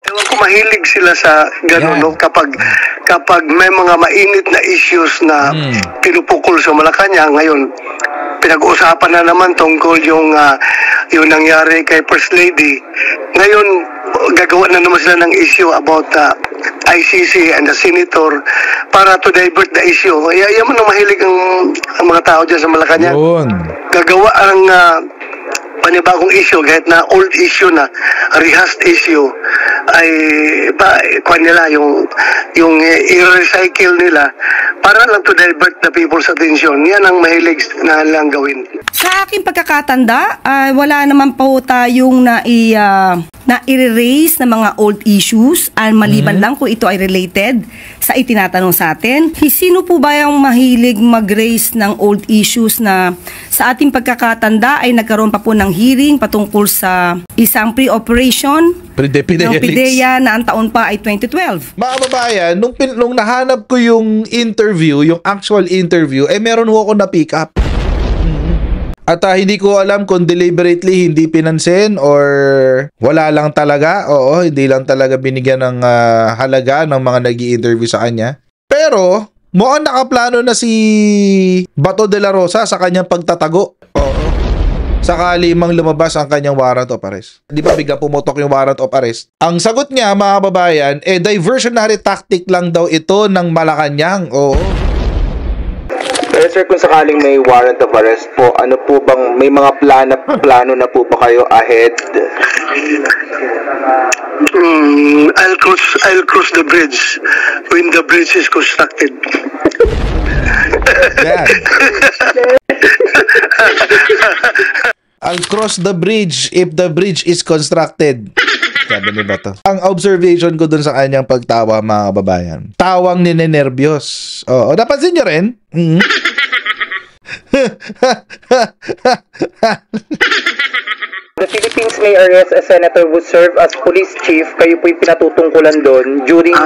Ewan ko, mahilig sila sa gano'n, no? Kapag may mga mainit na issues na pinupukol sa Malacanang, ngayon, pinag-uusapan na naman tungkol yung nangyari kay First Lady. Ngayon, gagawa na naman sila ng issue about ICC and the Senator para to divert the issue. Yan mo nang mahilig ang mga tao dyan sa Malacanang. Gagawa ang panibagong issue, kahit na old issue na, rehashed issue, ay kuha nila yung i-recycle nila para lang to divert the people's attention. Yan ang mahilig na lang gawin. Sa aking pagkakatanda, wala naman po tayong na-erase na mga old issues, maliban lang kung ito ay related sa itinatanong sa atin. Sino po ba yung mahilig mag-raise ng old issues na sa ating pagkakatanda ay nagkaroon pa po ng hearing patungkol sa isang pre-operation ng PIDEA na ang taon pa ay 2012? Mga kababayan, nung nahanap ko yung interview, yung actual interview, meron ho ako na pick up. At hindi ko alam kung deliberately hindi pinansin or wala lang talaga. Oo, hindi lang talaga binigyan ng halaga ng mga nag-i-interview sa kanya. Pero mukhang nakaplano na si Bato de la Rosa sa kanyang pagtatago. Oo. Sakali mang lumabas ang kanyang warrant of arrest. Di ba bigla pumutok yung warrant of arrest? Ang sagot niya, mga kababayan, diversionary tactic lang daw ito ng Malacanang. Oo. Pero sir, kung sakaling may warrant of arrest po, ano po bang, may mga plano na po ba kayo ahead? I'll cross the bridge when the bridge is constructed. Yeah. I'll cross the bridge if the bridge is constructed. Sabi ni Bato. Ang observation ko dun sa kanyang pagtawa, mga kababayan, tawang ninenervyos. Oo, napansin nyo rin? The Philippines may arrest a senator who served as police chief. Kayo po'y pinatutungkulan doon during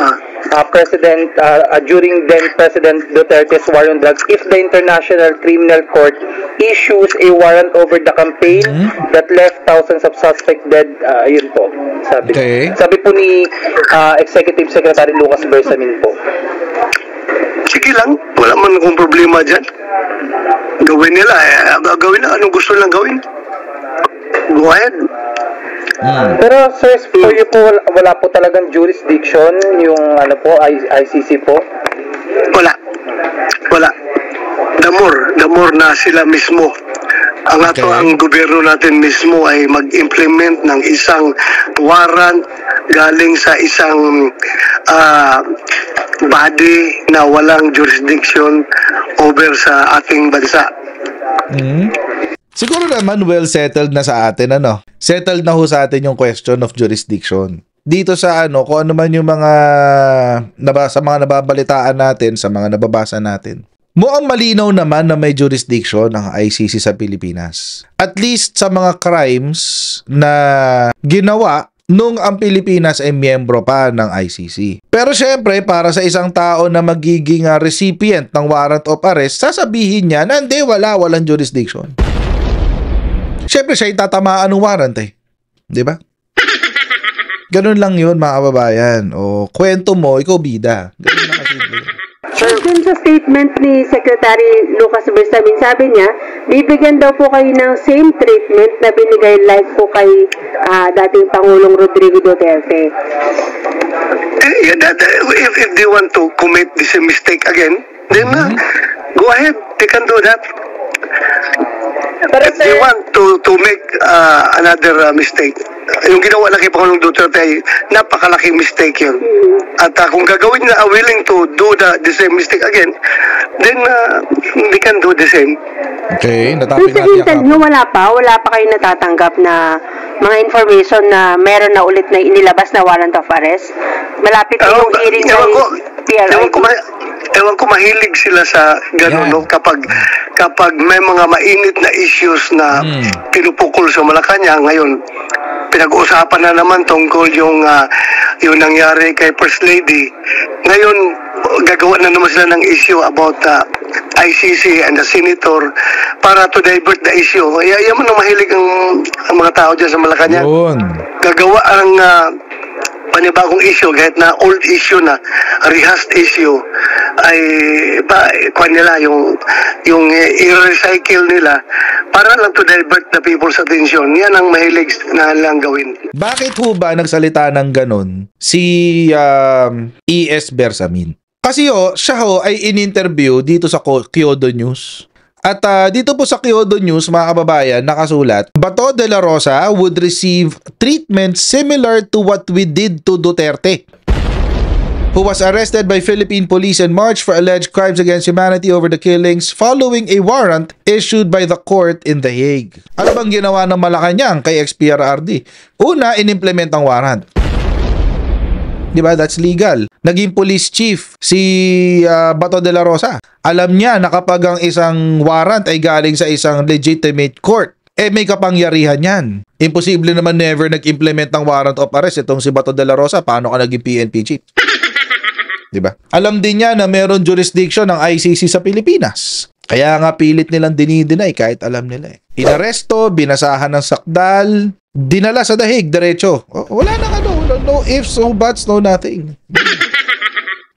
during then President Duterte's war on drugs. If the International Criminal Court issues a warrant over the campaign that left thousands of suspects dead, yun po. Sabi po ni Executive Secretary Lucas Bersamin po. Sige lang, wala man akong problema dyan. Gawin nila, gawin na anong gusto lang gawin. Go ahead. Pero sir, for you po, wala po talagang jurisdiction yung ICC po? Wala. The more na sila mismo ang gobyerno natin mismo ay mag-implement ng isang warrant galing sa isang body na walang jurisdiction over sa ating bansa. Siguro naman well settled na sa atin, ano? Settled na ho sa atin yung question of jurisdiction. Dito sa kung ano man yung mga sa mga nababalitaan natin, sa mga nababasa natin. Mukhang malinaw naman na may jurisdiction ang ICC sa Pilipinas. At least sa mga crimes na ginawa nung ang Pilipinas ay miyembro pa ng ICC. Pero syempre, para sa isang tao na magiging recipient ng warrant of arrest, sasabihin niya na hindi, walang jurisdiction. Siyempre, siya itatamaan ng warrant di ba? Ganun lang yun, mga kababayan. O, kwento mo, ikaw bida. Ganun na kasi. Dun sa statement ni Secretary Lucas Bersamin, sabi niya, bibigyan daw po kayo ng same treatment na binigay like po kay dating Pangulong Rodrigo Duterte. If they want to commit this mistake again, then go ahead, they can do that. If they want to make another mistake, yung ginawa na kay Pangulong Duterte ay napakalaking mistake yun. At kung gagawin na willing to do the same mistake again, then we can do the same. Okay, natapin natin yung interview, wala pa kayo natatanggap na mga information na meron na ulit na inilabas na warrant of arrest? Malapit na yung hearing ng PRID. Ewan ko, mahilig sila sa gano'n, no? Kapag may mga mainit na issues na pinupukol sa Malacanang, ngayon, pinag-uusapan na naman tungkol yung nangyari kay First Lady. Ngayon, gagawa na naman sila ng issue about ICC and the Senator para to divert the issue. Yan mo nang mahilig ang mga tao dyan sa Malacanang. Gagawa ang panibagong issue, kahit na old issue na, rehashed issue, ay kuha nila yung i-recycle nila para lang to divert the people's attention. Yan ang mahilig na lang gawin. Bakit ho ba nagsalita ng ganon si E.S. Bersamin? Kasi siya ay in-interview dito sa Kyodo News. At dito po sa Kyodo News, mga kababayan, nakasulat, Bato de la Rosa would receive treatment similar to what we did to Duterte, who was arrested by Philippine police in March for alleged crimes against humanity over the killings following a warrant issued by the court in The Hague. Ano bang ginawa ng Malacanang kay XPRRD? Una, in-implement ang warrant. Diba? That's legal. Naging police chief si Bato de la Rosa. Alam niya na kapag ang isang warrant ay galing sa isang legitimate court, may kapangyarihan yan. Imposible naman never nag-implement ng warrant of arrest itong si Bato de la Rosa. Paano ka naging PNP chief? Diba? Alam din niya na meron jurisdiction ng ICC sa Pilipinas. Kaya nga pilit nilang dinideny kahit alam nila. Inaresto, binasahan ng sakdal, dinala sa The Hague, diretso. Wala nang no ifs, no buts, no nothing.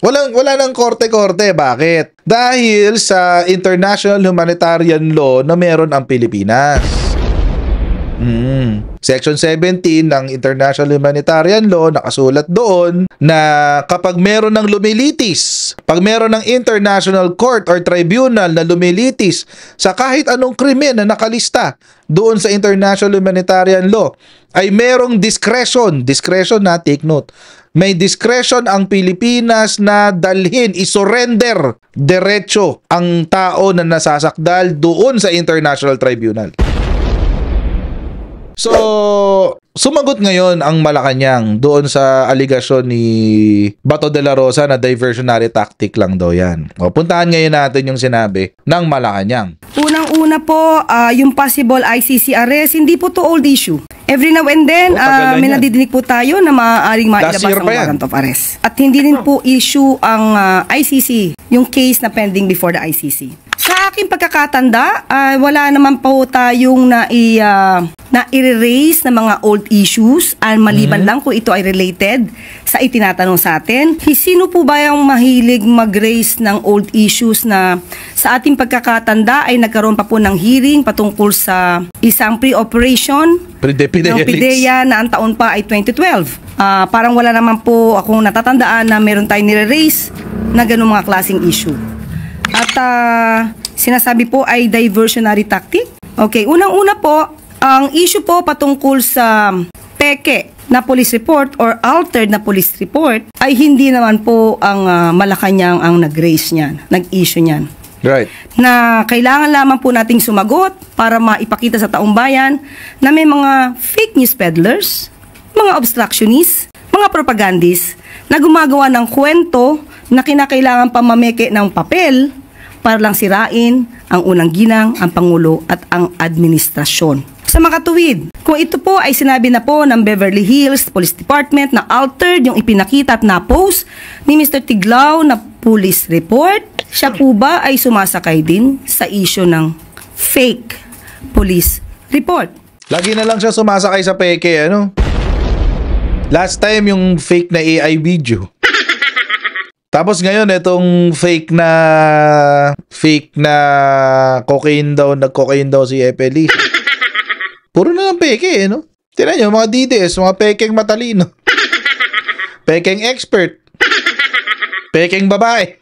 Wala nang korte-korte. Bakit? Dahil sa international humanitarian law na meron ang Pilipinas. Section 17 ng International Humanitarian Law, nakasulat doon na kapag meron ng lumilitis, pag meron ng international court or tribunal na lumilitis sa kahit anong krimen na nakalista doon sa International Humanitarian Law, ay merong discretion na, take note, may discretion ang Pilipinas na dalhin, isurrender diretso ang tao na nasasakdal doon sa International Tribunal. So, sumagot ngayon ang Malacanang doon sa aligasyon ni Bato de la Rosa na diversionary tactic lang daw yan. Puntahan ngayon natin yung sinabi ng Malacanang. Unang-una po, yung possible ICC arrest, hindi po to old issue. Every now and then, may nadidinig po tayo na maaaring mailabas ang warrant of arrest. At hindi din po issue ang ICC, yung case na pending before the ICC. Sa aking pagkakatanda, wala naman po tayong na-erase na mga old issues, maliban lang kung ito ay related sa itinatanong sa atin. Sino po ba yung mahilig mag-raise ng old issues na sa ating pagkakatanda ay nagkaroon pa po ng hearing patungkol sa isang pre-operation ng PIDEA na ang taon pa ay 2012. Parang wala naman po akong natatandaan na meron tayong nire-raise na ganung mga klaseng issue. At sinasabi po ay diversionary tactic. Okay, unang-una po, ang issue po patungkol sa peke na police report or altered na police report ay hindi naman po ang Malacanang ang nag-raise niyan, nag-issue niyan. Right. Na kailangan lamang po nating sumagot para maipakita sa taong bayan na may mga fake news peddlers, mga obstructionists, mga propagandists na gumagawa ng kwento na kinakailangan pa mameke ng papel para lang sirain ang unang ginang, ang Pangulo at ang administrasyon. Sa makatuwid, kung ito po ay sinabi na po ng Beverly Hills Police Department na altered yung ipinakita at na-post ni Mr. Tiglao na police report, siya po ba ay sumasakay din sa issue ng fake police report? Lagi na lang siya sumasakay sa peke, ano? Last time yung fake na AI video. Tapos ngayon itong fake na cocaine daw si Epeli. Puro na lang peke, no? Tingnan nyo, mga DDS, mga pekeng matalino. Pekeng expert. Pekeng babae.